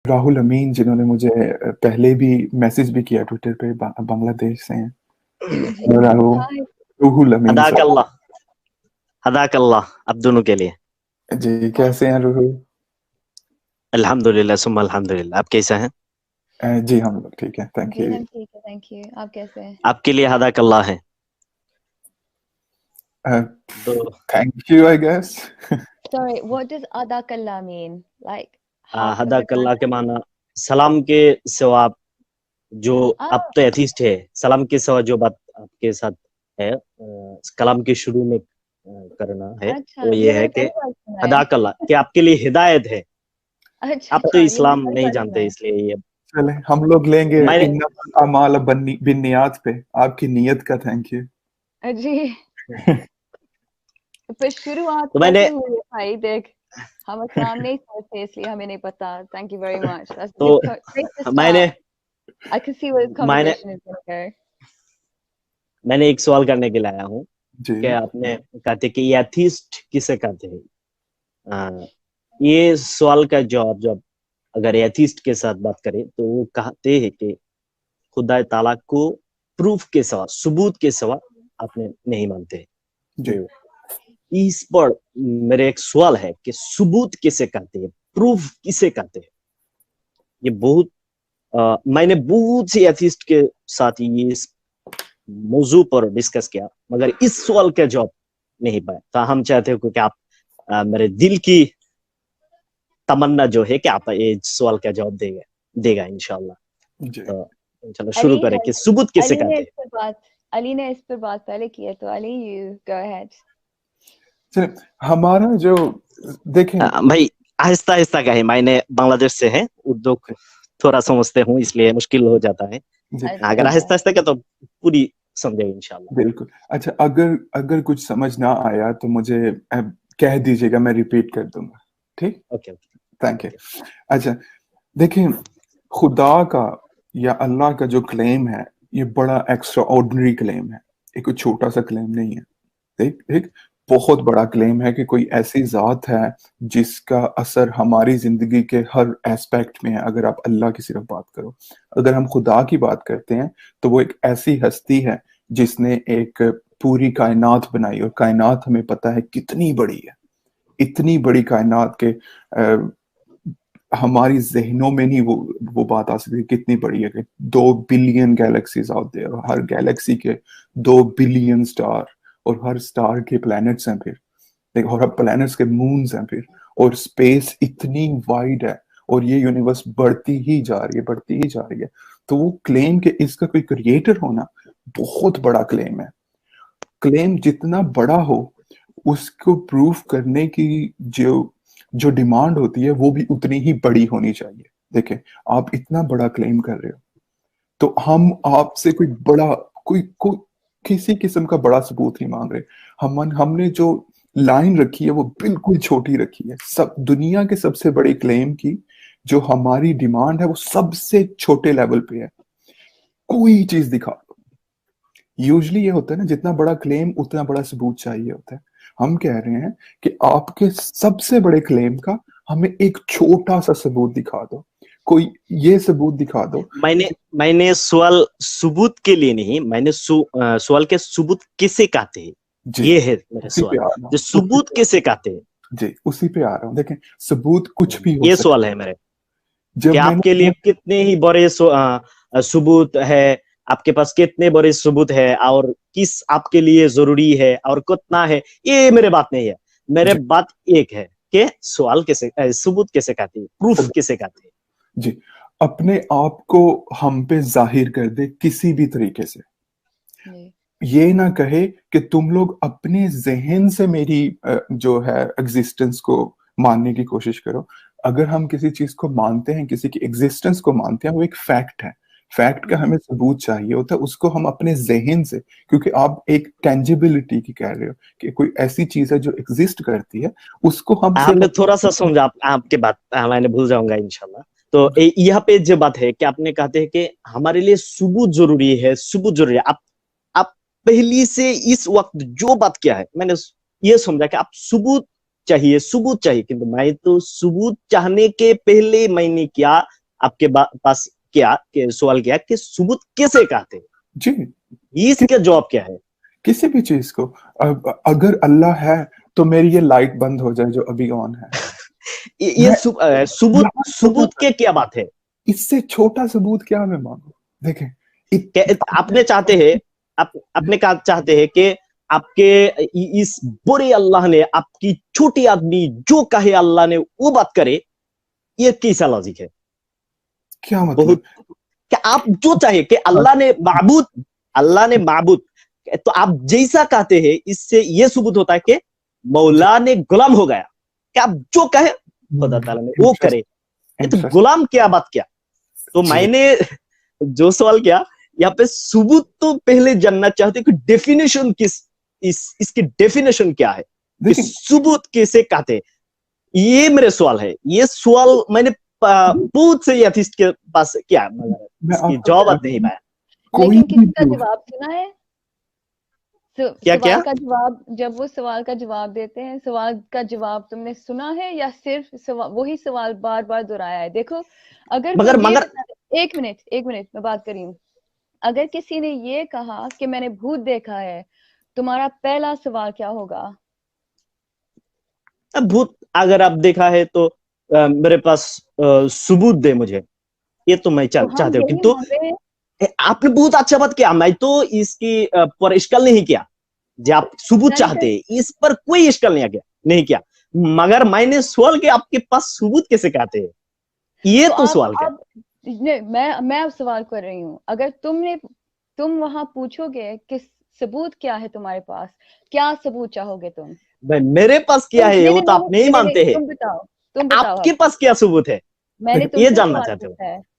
راہل امین جنہوں نے مجھے پہلے بھی میسج بھی کیا ٹویٹر پہ، بنگلہ دیش سے ہیں، اور روحل امین ہداک صاحب. اللہ، ہداک اللہ آپ دونوں کے لیے. جی کیسے ہیں روحل؟ الحمدللہ ثم الحمدللہ. آپ کیسا ہیں؟ جی ہم لوگ ٹھیک ہیں، تھینک جی یو. ہم ٹھیک ہے، تھینک یو. آپ کیسے ہیں؟ آپ کے لیے ہداک اللہ ہے. تو thank you I guess. Sorry, what does اداک اللہ mean? Like half of ہداک the اللہ کے country? معنی سلام کے سوا، جو اب تو ایتھیسٹ ہے، سلام کے سوا جو بات آپ کے ساتھ ہے کلام کے شروع میں کرنا ہے، اچھا وہ یہ یہ میں ہے نے کہ پہلی بار سنا ہے. ہداک اللہ، کہ آپ کے لیے ہدایت ہے. اچھا آپ تو اچھا، یہ میں اسلام نے پہلی نہیں بار سنا جانتے، ہے. اس لیے یہ چلیں ہم لوگ لیں گے میں نے انما الاعمال بالنیات پہ، آپ کی نیت کا تھینک یو. جی پھر شروعات تو میں نے کیسے ہوئی ہے بھائی؟ دیکھ ہم اسلام نہیں پڑھتے اس لیے ہمیں نہیں پتا. Thank you very much. That's a تو good place to میں نے start. I can see where this میں نے conversation is going to go. میں نے ایک سوال کرنے کے لیے آیا ہوں جی کہ آپ نے کہتے کہ ایتھیسٹ کسے کہتے ہیں. یہ سوال کا جواب جب اگر ایتھیسٹ کے ساتھ بات کریں تو وہ کہتے ہیں کہ خدا تعالیٰ کو پروف کے سوا، ثبوت کے سوا آپ نے نہیں مانتے. جی تو اس پر میرے ایک سوال ہے کہ ثبوت کسے کہتے ہیں، پروف کسے کہتے ہیں. یہ بہت میں نے بہت سی ایتھیسٹ کے ساتھ یہ اس موضوع پر ڈسکس کیا، مگر اس سوال کا جواب نہیں پایا. تو ہم چاہتے ہیں کہ آپ میرے دل کی تمنا جو ہے کہ آپ یہ سوال کا جواب دے گا انشاءاللہ. جی تو چلو شروع کریں کہ ثبوت کسے کہتے ہیں. علی نے اس پر بات پہلے کی ہے، تو علی you go ahead. چلیں ہمارا جو دیکھیں بھائی آہستہ آہستہ کہیں، میں نے بنگلہ دیش سے ہیں، اردو تھوڑا سمجھتے ہوں اس لیے مشکل ہو جاتا ہے. جی اگر آہستہ آہستہ کہ تو پوری سمجھے انشاءاللہ. بالکل. اچھا اگر کچھ سمجھ نہ آیا تو مجھے کہہ دیجیے گا، میں ریپیٹ کر دوں گا. ٹھیک، اوکے تھینک یو. اچھا دیکھیں، خدا کا یا اللہ کا جو کلیم ہے یہ بڑا ایکسٹرا آرڈنری کلیم ہے. یہ کوئی چھوٹا سا کلیم نہیں ہے. ایک بہت بڑا کلیم ہے کہ کوئی ایسی ذات ہے جس کا اثر ہماری زندگی کے ہر ایسپیکٹ میں ہے. اگر آپ اللہ کی صرف بات کرو، اگر ہم خدا کی بات کرتے ہیں تو وہ ایک ایسی ہستی ہے جس نے ایک پوری کائنات بنائی، اور کائنات ہمیں پتہ ہے کتنی بڑی ہے. اتنی بڑی کائنات کے ہماری ذہنوں میں نہیں وہ بات آ سکتی کتنی بڑی ہے کہ 2 بلین گیلیکسیز آؤٹ دیر، اور ہر گیلیکسی کے 2 بلین سٹار، اور ہر سٹار کے پلینٹس ہیں پھر، اور ہر پلینٹس کے مونز ہیں پھر، اور اسپیس اتنی وائڈ ہے، اور یہ یونیورس بڑھتی ہی جا رہی ہے. تو وہ کلیم کہ اس کا کوئی کریٹر ہونا بہت بڑا کلیم ہے. کلیم جتنا بڑا ہو اس کو پروف کرنے کی جو ڈیمانڈ ہوتی ہے وہ بھی اتنی ہی بڑی ہونی چاہیے. دیکھیں آپ اتنا بڑا کلیم کر رہے ہو تو ہم آپ سے کوئی بڑا کوئی کسی قسم کا بڑا ثبوت نہیں مانگ رہے. ہم نے جو لائن رکھی ہے وہ بالکل چھوٹی رکھی ہے. دنیا کے سب سے بڑے کلیم کی جو ہماری ڈیمانڈ ہے وہ سب سے چھوٹے لیول پہ ہے. کوئی چیز دکھا دو. یوزلی یہ ہوتا ہے نا، جتنا بڑا کلیم اتنا بڑا ثبوت چاہیے ہوتا ہے. ہم کہہ رہے ہیں کہ آپ کے سب سے بڑے کلیم کا ہمیں ایک چھوٹا سا ثبوت دکھا دو. کوئی یہ ثبوت دکھا دو. میں نے سوال ثبوت کے لیے نہیں، میں نے سوال کے ثبوت کسے کہتے ہیں یہ ہے میرا اسی سوال. پہ آ رہا ہوں، جو ثبوت کسے کہتے ہیں جی اسی پہ آ رہا ہوں. دیکھیں ثبوت کچھ بھی ہو یہ سکتا سوال ہے میرے، جب کہ میں آپ کے لیے کتنے ہی بڑے ثبوت ہے، آپ کے پاس کتنے بڑے ثبوت ہے، اور کس آپ کے لیے ضروری ہے اور کتنا ہے، یہ میرے بات نہیں ہے. میرے بات ایک ہے کہ سوال کیسے، ثبوت کیسے کہتے ہیں، پروف کیسے کہتے ہیں. جی اپنے آپ کو ہم پہ ظاہر کر دے کسی بھی طریقے سے. یہ نہ کہے کہ تم لوگ اپنے ذہن سے میری جو ہے ایگزسٹنس کو ماننے کی کوشش کرو. اگر ہم کسی چیز کو مانتے ہیں، کسی کی ایگزسٹنس کو مانتے ہیں، وہ ایک فیکٹ ہے. فیکٹ کا ہمیں ثبوت چاہیے ہوتا ہے، اس کو ہم اپنے ذہن سے، کیونکہ آپ ایک ٹینجیبلٹی کی کہہ رہے ہو کہ کوئی ایسی چیز ہے جو ایگزسٹ کرتی ہے، اس کو ہم نے تھوڑا سا سمجھا آپ کے بات، میں نے بھول جاؤں گا انشاءاللہ. تو یہاں پہ جو بات ہے کہ آپ نے کہتے ہیں کہ ہمارے لیے ثبوت ضروری ہے، ثبوت ضروری ہے. آپ پہلی سے اس وقت جو بات کیا ہے، میں نے یہ سمجھا کہ آپ ثبوت چاہیے، ثبوت چاہیے. کنتو میں تو ثبوت چاہنے کے پہلے میں نے کیا आपके पास क्या सवाल किया कि सबूत किसे कहते हैं, जी इसका जवाब क्या है? किसी भी चीज को, अगर अल्लाह है तो मेरी ये लाइट बंद हो जाए जो अभी ऑन है। ये सबूत के क्या बात है? इससे छोटा सबूत क्या मैं मांगू? देखें, आपने चाहते हैं, अपने का चाहते हैं कि आपके इस बुरे अल्लाह ने आपकी छोटी आदमी जो कहे अल्लाह ने वो बात करे, ये कैसा लॉजिक है? क्या मतलब? क्या आप जो चाहे कि अल्लाह ने माबूद, तो आप जैसा कहते हैं इससे ये सबूत होता है कि मौला ने गुलाम हो गया, कि आप जो कहे खुदा ताला ने वो करे। ये तो गुलाम क्या बात क्या? तो मैंने जो सवाल किया यहाँ पे सबूत तो पहले जानना चाहते कि डेफिनेशन इसकी डेफिनेशन क्या है, कि सबूत कैसे कहते, ये मेरे सवाल है। ये सवाल मैंने बहुत से एथिस्ट के पास क्या इसकी जवाब नहीं पाया। लेकिन किसी का जवाब सुना है? क्या सवाल का जवाब, जब वो सवाल का जवाब देते हैं, सवाल का जवाब तुमने सुना है या सिर्फ वही सवाल बार बार दोहराया है? देखो, अगर मगर एक मिनट मैं बात कर रही हूँ। अगर किसी ने ये कहा कि मैंने भूत देखा है, तुम्हारा पहला सवाल क्या होगा? भूत अगर आप देखा है तो मेरे पास सबूत दे मुझे, ये तो मैं चाहते हूँ। किंतु आपने बहुत अच्छा बात किया, मैं तो इसकी पर इश्कल नहीं किया। जो आप सबूत चाहते हैं इस पर कोई इश्कल नहीं किया, मगर मैंने सवाल किया आपके पास सबूत कैसे कहते हैं, ये तो सवाल क्या? मैं अब सवाल कर रही हूँ। अगर तुम वहां पूछोगे कि सबूत क्या है तुम्हारे पास, क्या सबूत चाहोगे तुम? भाई मेरे पास क्या है वो तो आप नहीं मानते हैं। तुम बताओ आपके पास क्या सबूत है, मैंने ये जानना चाहते हो।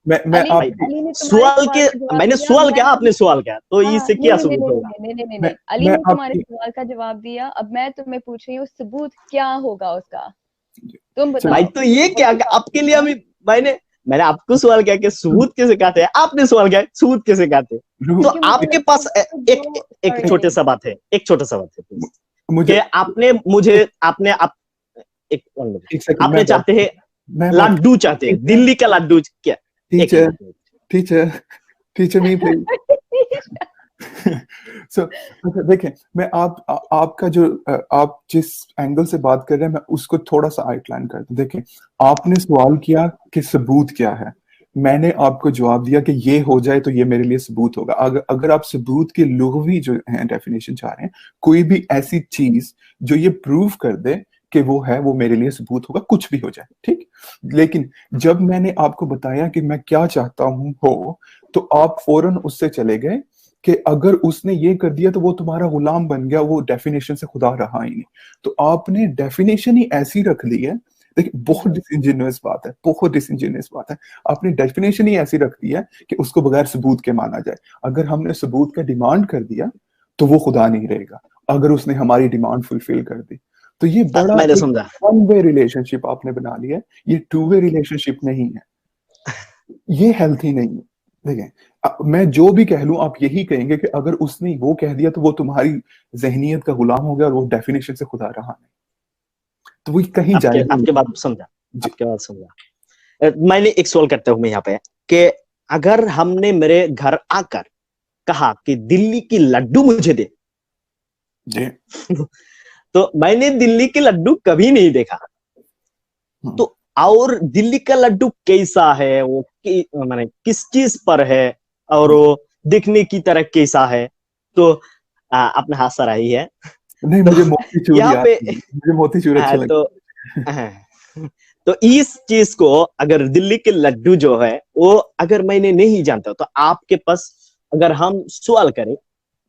मैंने सवाल किया, आपने सवाल किया, तो इससे क्या सबूत होगा? नहीं, अली ने तुम्हारे सवाल का जवाब दिया, अब मैं तुम्हें पूछ रही हूँ सबूत क्या होगा उसका, तुम बताओ। भाई तो ये क्या आपके लिए अभी मैंने आपको सवाल किया कि सबूत कैसे कहते हैं, आपने सवाल किया सबूत कैसे कहते हैं। तो आपके पास एक छोटे सा बात है, कि आपने चाहते हैं लड्डू चाहते हैं, दिल्ली का लड्डू क्या? टीचर नहीं प्लीज। So, देखें, मैं आपका जो आप जिस एंगल से बात कर रहे हैं मैं उसको थोड़ा सा आउटलाइन कर दूं। देखें, आपने सवाल किया कि सबूत क्या है, मैंने आपको जवाब दिया कि ये हो जाए तो ये मेरे लिए सबूत होगा। अगर आप सबूत के लुग़वी जो है डेफिनेशन चाह रहे हैं, कोई भी ऐसी चीज जो ये प्रूव कर दे कि वो है, वो मेरे लिए सबूत होगा, कुछ भी हो जाए, ठीक। लेकिन जब मैंने आपको बताया कि मैं क्या चाहता हूं हो, तो आप फौरन उससे चले गए कि अगर उसने ये कर दिया तो वो तुम्हारा गुलाम बन गया, वो डेफिनेशन से खुदा रहा ही नहीं। तो आपने डेफिनेशन ही ऐसी रख ली है। देखिए, बहुत डिसइंजीनियस बात है। आपने डेफिनेशन ही ऐसी रख दी है कि उसको बगैर सबूत के माना जाए। अगर हमने सबूत का डिमांड कर दिया तो वो खुदा नहीं रहेगा, अगर उसने हमारी डिमांड फुलफिल कर दी। तो ये बड़ा वन वे रिलेशनशिप आपने बना लिया है, ये टू वे रिलेशनशिप नहीं है, ये हेल्थी नहीं है। देखें, मैं जो भी कह लूं आप यही कहेंगे कि अगर उसने वो कह दिया तो वो तुम्हारी जहनियत का गुलाम हो गया और वो डेफिनेशन से खुदा रहा नहीं, तो वो कहीं जाएगा। आपके बात समझा। मैंने एक सवाल करता हूं मैं यहाँ पे, कि अगर हमने मेरे घर आकर कहा कि दिल्ली की लड्डू मुझे दे जी, तो मैंने दिल्ली के लड्डू कभी नहीं देखा, तो और दिल्ली का लड्डू कैसा है, वो माने किस चीज पर है, और वो दिखने की तरह कैसा है, तो आपने हंसा रही है। नहीं, मुझे मोतीचूर अच्छा लगता। तो इस चीज को अगर दिल्ली के लड्डू जो है वो अगर मैंने नहीं जानता, तो आपके पास अगर हम सवाल करें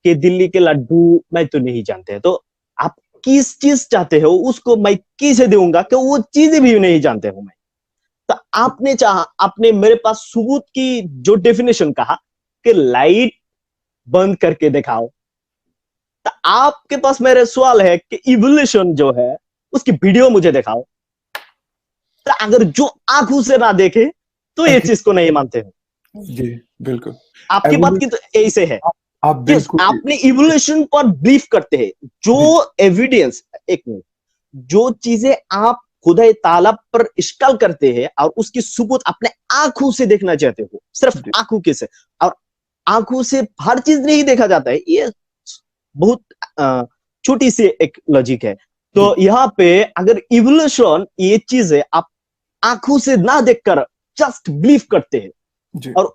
कि दिल्ली के लड्डू मैं तो नहीं जानते, तो आप किस चीज चाहते हो उसको मैं कैसे दूंगा कि वो चीजें भी नहीं जानते हूं मैं। तो आपने मेरे पास सबूत की जो डेफिनेशन कहा कि लाइट बंद करके दिखाओ, तो आपके पास मेरे सवाल है कि इवोल्यूशन जो है उसकी वीडियो मुझे दिखाओ। तो अगर जो आंखों से ना देखे तो ये चीज को नहीं मानते हो। जी बिल्कुल, आपकी बात की तो ऐसे है, आपने इवोल्यूशन पर बिलीव करते हैं, जो एविडेंस, एक मिनट, जो चीजें आप खुदा ताला पर इश्काल करते हैं और उसकी सबूत अपने आंखों से देखना चाहते हो, सिर्फ आंखों के से, और आंखों से हर चीज नहीं देखा जाता है, ये बहुत छोटी सी एक लॉजिक है। तो यहाँ पे अगर इवोल्यूशन ये चीज है, आप आंखों से ना देखकर जस्ट बिलीव करते हैं, और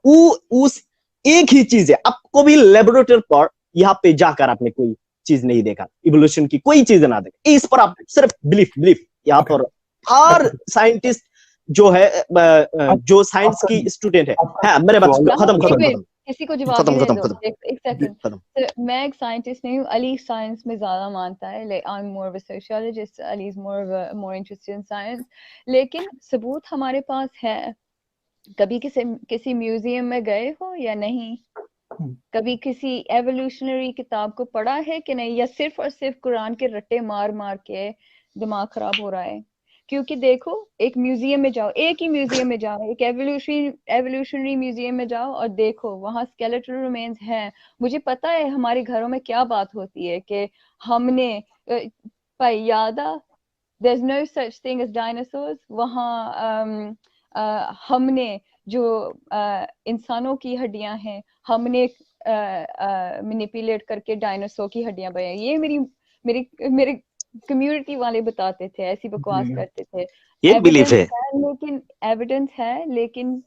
उस एक ही चीज है, आपको भी लेबोरेटरी पर यहाँ पे जाकर आपने कोई चीज नहीं देखा, इवोल्यूशन की कोई चीज ना देखा, इस पर आप सिर्फ बिलीफ यहाँ पर हर साइंटिस्ट जो है, जो साइंस की स्टूडेंट है, हाँ मेरे बात खत्म किसी को जवाब नहीं दो, एक सेकंड। मैं एक साइंटिस्ट नहीं हूँ, अली साइंस में ज्यादा मानता है, I am more of a sociologist, Ali is more interested in science, लेकिन सबूत हमारे पास है। कभी किसी म्यूजियम में गए हो या नहीं? कभी किसी एवोल्यूशनरी किताब को पढ़ा है कि नहीं, या सिर्फ और सिर्फ कुरान के रट्टे मार मार के दिमाग खराब हो रहा है? क्योंकि देखो, एक म्यूजियम में जाओ, एक ही म्यूजियम में जाओ, एक एवोल्यूशनरी म्यूजियम में जाओ और देखो, वहां स्केलेटल रिमेन्स हैं। मुझे पता है हमारे घरों में क्या बात होती है कि हमने यादा there's no such thing as dinosaurs, वहाँ हमने जो इंसानों की हड्डियां हैं, हमने मैनिपुलेट करके डायनासोर की हड्डियां बनाई। ये मेरे कम्युनिटी वाले बताते थे, ऐसी बकवास करते थे। ये बिलीफ है, लेकिन एविडेंस है, लेकिन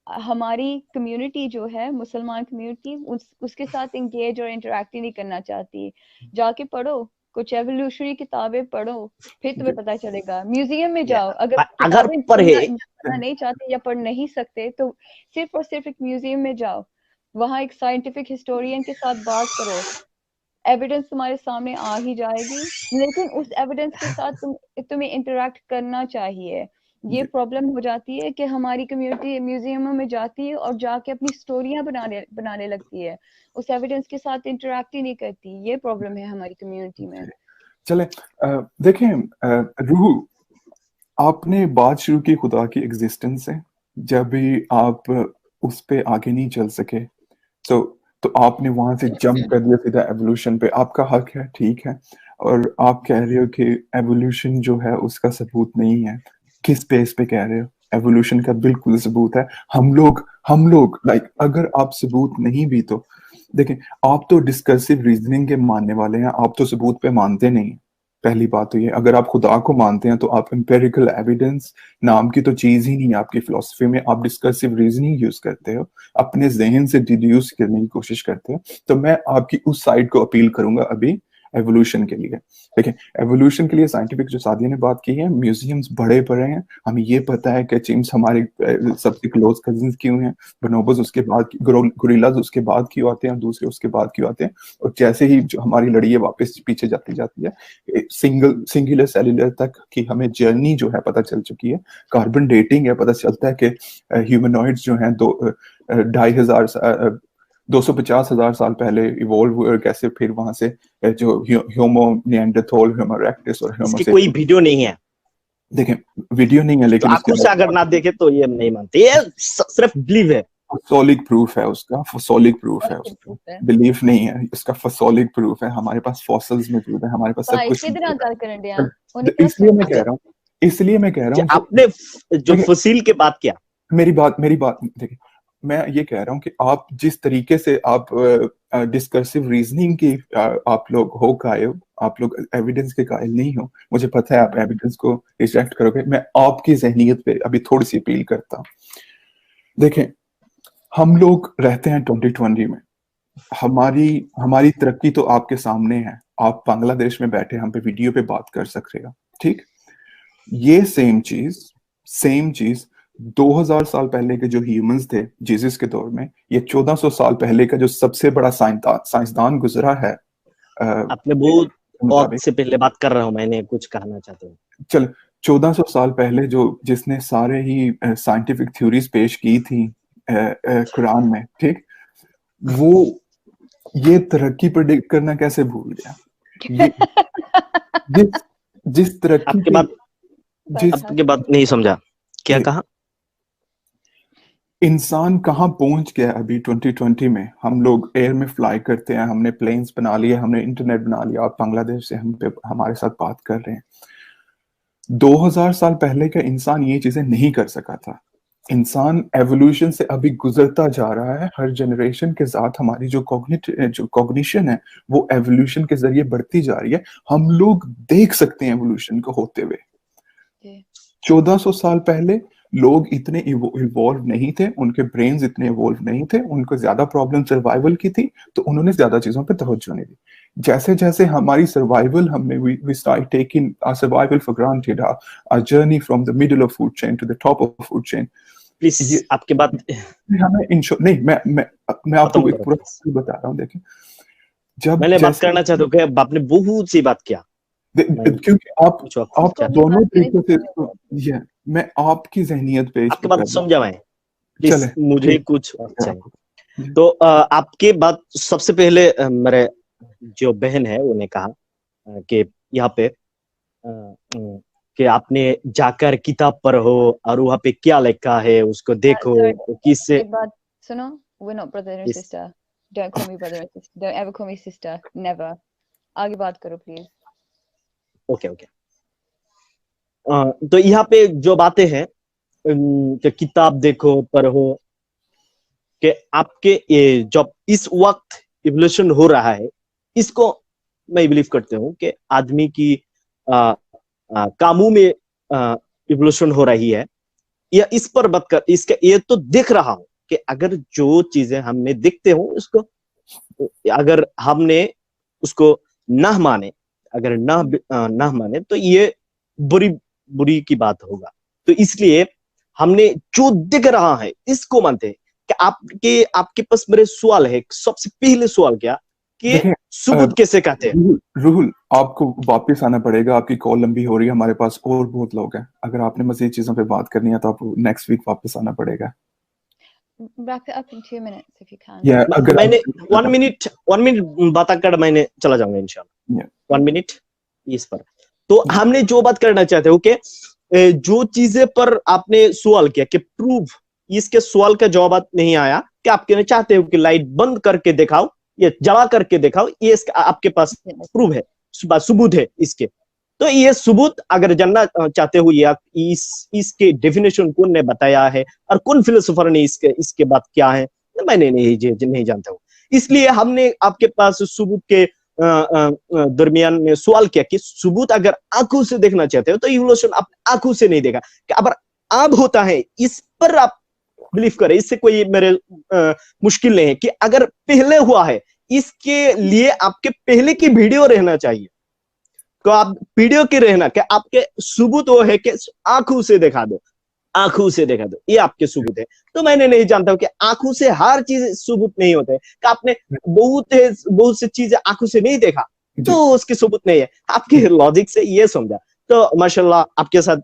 हमारी कम्युनिटी जो है, मुसलमान कम्युनिटी, उसके साथ इंगेज और इंटरेक्ट नहीं करना चाहती। जाके पढ़ो, कुछ एवोल्यूशनरी किताबें पढ़ो, फिर तुम्हें पता चलेगा। म्यूजियम में जाओ, अगर पढ़ना नहीं चाहते या पढ़ नहीं सकते तो सिर्फ और सिर्फ एक म्यूजियम में जाओ, वहां एक साइंटिफिक हिस्टोरियन के साथ बात करो, एविडेंस तुम्हारे सामने आ ही जाएगी। लेकिन उस एविडेंस के साथ तुम्हें इंटरेक्ट करना चाहिए। ये प्रॉब्लम हो जाती है कि हमारी कम्युनिटी म्यूजियमों में जाती है और जाके अपनी स्टोरियां बनाने लगती है, उस एविडेंस के साथ इंटरेक्ट ही नहीं करती। ये प्रॉब्लम है हमारी कम्युनिटी में। चले देखें रूह, आपने बात शुरू की खुदा की एग्जिस्टेंस से, जब भी आप उस पे आगे नहीं चल सके तो आपने वहां से जंप कर दिया सीधा एवोल्यूशन पे। आपका हक है, ठीक है, और आप कह रहे हो कि एवोल्यूशन जो है उसका सबूत नहीं है। किस बेस पे कह रहे हो? एवोल्यूशन का बिल्कुल सबूत है। हम लोग लाइक, अगर आप सबूत नहीं भी, तो देखें, आप तो डिस्कर्सिव रीजनिंग के मानने वाले हैं, आप तो सबूत पे मानते नहीं। पहली बात तो ये, अगर आप खुदा को मानते हैं तो आप एम्पेरिकल एविडेंस नाम की तो चीज ही नहीं है आपकी फिलॉसफी में। आप डिस्कर्सिव रीजनिंग यूज करते हो, अपने जहन से डिड्यूस करने की कोशिश करते हो। तो मैं आपकी उस साइड को अपील करूंगा अभी एवोल्यूशन के लिए। देखिए, एवोल्यूशन के लिए साइंटिफिक जो सादिया ने बात की है, म्यूजियम्स बड़े पड़े हैं, हमें ये पता है कि चिम्स हमारे सबसे क्लोज कजिन्स क्यों हैं, बोनोबोस उसके बाद, गोरिल्लाज उसके बाद क्यों आते हैं, दूसरे उसके बाद क्यों आते हैं। और जैसे ही जो हमारी लड़ी है वापस पीछे जाती है, सिंगुलर सेलुलर तक की हमें जर्नी जो है पता चल चुकी है। कार्बन डेटिंग है, पता चलता है कि ह्यूमनॉइड्स जो हैं 250,000 साल पहले इवॉल्व हुए, कैसे फिर वहां से जो होमो निएंडरथल, होमो इरेक्टस और होमो इसकी कोई वीडियो नहीं है। देखें, वीडियो नहीं है, लेकिन तो आंखों से अगर ना देखे तो ये नहीं मानते, ये सिर्फ बिलीव है, फॉसोलिक प्रूफ है उसका, फॉसोलिक प्रूफ है उसका, बिलीफ नहीं है इसका, फॉसोलिक प्रूफ है। हमारे पास फॉसिल्स मौजूद है, हमारे पास सब कुछ। इसलिए मैं कह रहा हूँ आपने जो फॉसिल की बात किया, मेरी बात देखिए, मैं ये कह रहा हूँ कि आप जिस तरीके से आप डिस्कर्सिव रीजनिंग की आप लोग हो कायल, आप लोग एविडेंस के कायल नहीं हो। मुझे पता है आप एविडेंस को रिजेक्ट करोगे। मैं आपकी ज़हनियत पे अभी थोड़ी सी अपील करता हूँ। देखें, हम लोग रहते हैं 2020 में, हमारी तरक्की तो आपके सामने है। आप बांग्लादेश में बैठे हम पे वीडियो पे बात कर सकते हो, ठीक। ये सेम चीज 2000 साल पहले के जो ह्यूमंस थे जीसस के दौर में, ये 1400 साल पहले का जो सबसे बड़ा साइंसदान गुजरा है, आपने बहुत वक्त से पहले बात कर रहा हूं, मैंने कुछ कहना चाहता हूँ। चल, 1400 साल पहले जिसने सारे ही साइंटिफिक थ्योरीज पेश की थी कुरान में, ठीक, वो ये तरक्की प्रेडिक्ट करना कैसे भूल गया? ये जिस तरक्की आपकी बात नहीं समझा, क्या कहा? इंसान कहाँ पहुंच गया अभी 2020 में? हम लोग एयर में फ्लाई करते हैं, हमने प्लेन्स बना लिए, हमने इंटरनेट बना लिया, आप बांग्लादेश से हमारे साथ बात कर रहे हैं। 2000 साल पहले का इंसान ये चीजें नहीं कर सका था। इंसान एवोल्यूशन से अभी गुजरता जा रहा है, हर जनरेशन के साथ हमारी जो कॉग्निशन है वो एवोल्यूशन के जरिए बढ़ती जा रही है। हम लोग देख सकते हैं एवोल्यूशन को होते हुए। 1400 साल पहले लोग इतने इवॉल्व नहीं थे, उनके ब्रेन्स इतने इवॉल्व नहीं थे, उनको ज्यादा प्रॉब्लम सर्वाइवल की थी, तो उन्होंने ज्यादा चीजों पे तवज्जो नहीं दी। जैसे जैसे हमारी सर्वाइवल, हमने we start taking our survival for granted, our journey from the middle of food chain to the top of food chain। Please आपके बात हमें नहीं, मैं आपको एक पूरा बता रहा हूँ। देखिए, जब मैंने बात करना चाहता हूँ कि आपने बहुत सी बात किया, क्योंकि आप दोनों तरीकों से, मैं आपकी जहनियत पे आपकी बात समझा मैं, प्लीज मुझे कुछ चाहिए। तो आपके बात सबसे पहले मेरे जो बहन है उन्हें कहा कि यहाँ पे कि आपने जाकर किताब पढ़ो और वहाँ पे क्या लिखा है उसको देखो, किससे बात सुनो। We're not brother and sister. Don't call me brother and sister. Don't ever call me sister. Never. आगे बात करो प्लीज। Okay okay. तो यहाँ पे जो बातें हैं कि किताब देखो पढ़ो, कि आपके ये जब इस वक्त इवोल्यूशन हो रहा है, इसको मैं बिलीव करते हूँ कि आदमी की कामों में इवोल्यूशन हो रही है। या इस पर बात कर, इसके ये तो देख रहा हूँ कि अगर जो चीजें हमने देखते हो उसको अगर हमने उसको ना माने, अगर ना माने तो ये बुरी की बात होगा। तो इसलिए हमने जो दिख रहा है इसको मानते हैं। कि आपके पास मेरे सवाल है, सबसे पहले सवाल क्या कि सबूत कैसे कहते हैं? रूहुल, आपको वापस आना पड़ेगा, आपकी कॉल लंबी हो रही है, हमारे पास और बहुत लोग हैं। अगर आपने मजीद चीजों पे बात करनी है तो आपको नेक्स्ट वीक वापस आना पड़ेगा। Wrap it up in 2 minutes if you can. अगर मैंने 1 मिनट बात कर मैंने चला जाऊंगा इंशाल्लाह। 1 मिनट इस पर। तो हमने जो बात करना चाहते हो कि जो चीजें पर आपने सवाल किया कि प्रूफ, इसके सवाल का जवाब नहीं आया कि आप कहना चाहते हो कि लाइट बंद करके दिखाओ, ये जला करके दिखाओ, ये आपके पास प्रूफ है, सबूत है इसके। तो ये सबूत अगर जानना चाहते हो या इसके डेफिनेशन कौन ने बताया है और कौन फिलोसोफर ने इसके बात क्या है, तो मैंने नहीं जानता हूँ। इसलिए हमने आपके पास सबूत के दरमियान में सवाल किया कि सबूत अगर आंखों से देखना चाहते हो तो इवोल्यूशन आप आंखों से नहीं देखा, कि अगर अब होता है इस पर आप बिलीव करें, इससे कोई मेरे मुश्किल नहीं है कि अगर पहले हुआ है इसके लिए आपके पहले की वीडियो रहना चाहिए। तो आप वीडियो की रहना कि आपके सबूत वो है कि आंखों से देखा दो, आंखों से देखा दो, ये आपके सबूत है। तो मैंने नहीं जानता हूं कि आंखों से हर चीज सबूत नहीं होते है, कि आपने बहुत सी चीजें आंखों से नहीं देखा तो उसके सबूत नहीं है। आपके लॉजिक से ये समझा। तो माशाल्लाह आपके साथ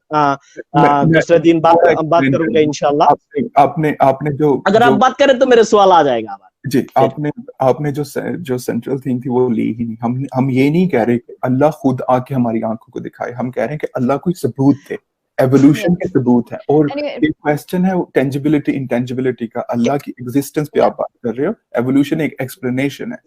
दूसरे दिन बात करूंगा इंशाल्लाह। आपने जो अगर आप बात करें तो मेरे सवाल आ जाएगा जी। आपने जो सेंट्रल थिंग थी वो ली ही नहीं। हम ये नहीं कह रहे कि अल्लाह खुद आके हमारी आंखों को दिखाए, हम कह रहे हैं कि अल्लाह कोई सबूत थे, एवोल्यूशन के सबूत है। और एक क्वेश्चन है टेंजिबिलिटी इंटेंजिबिलिटी का, अल्लाह की एग्जिस्टेंस पे आप बात कर रहे हो, एवोल्यूशन एक एक्सप्लेनेशन है।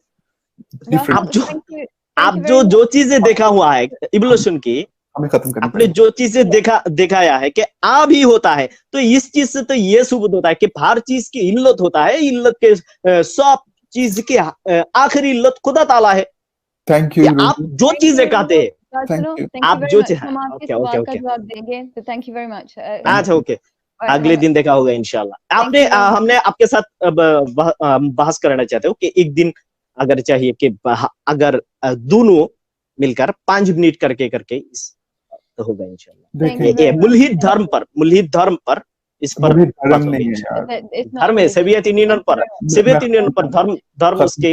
आप जो चीजें देखा हुआ है इवोल्यूशन की, हमें खत्म करना आपने जो चीजें दिखाया है कि आ भी होता है, तो इस चीज से तो ये सबूत होता है कि हर चीज की इल्लत होता है, इल्लत के सब चीज की आखिरी इल्लत खुदा ताला है। Thank you. आप जो चीजें कहते हैं, आप जो जवाब देंगे तो थैंक यू वेरी मच। अच्छा ओके, अगले दिन देखा होगा इंशाल्लाह। हमने आपके साथ बहस करना चाहते हो कि एक दिन अगर चाहिए कि अगर दोनों मिलकर 5 मिनट करके तो होगा इंशाल्लाह। मुल्हिद धर्म पर इस पर धर्म है, सोवियत यूनियन पर धर्म उसके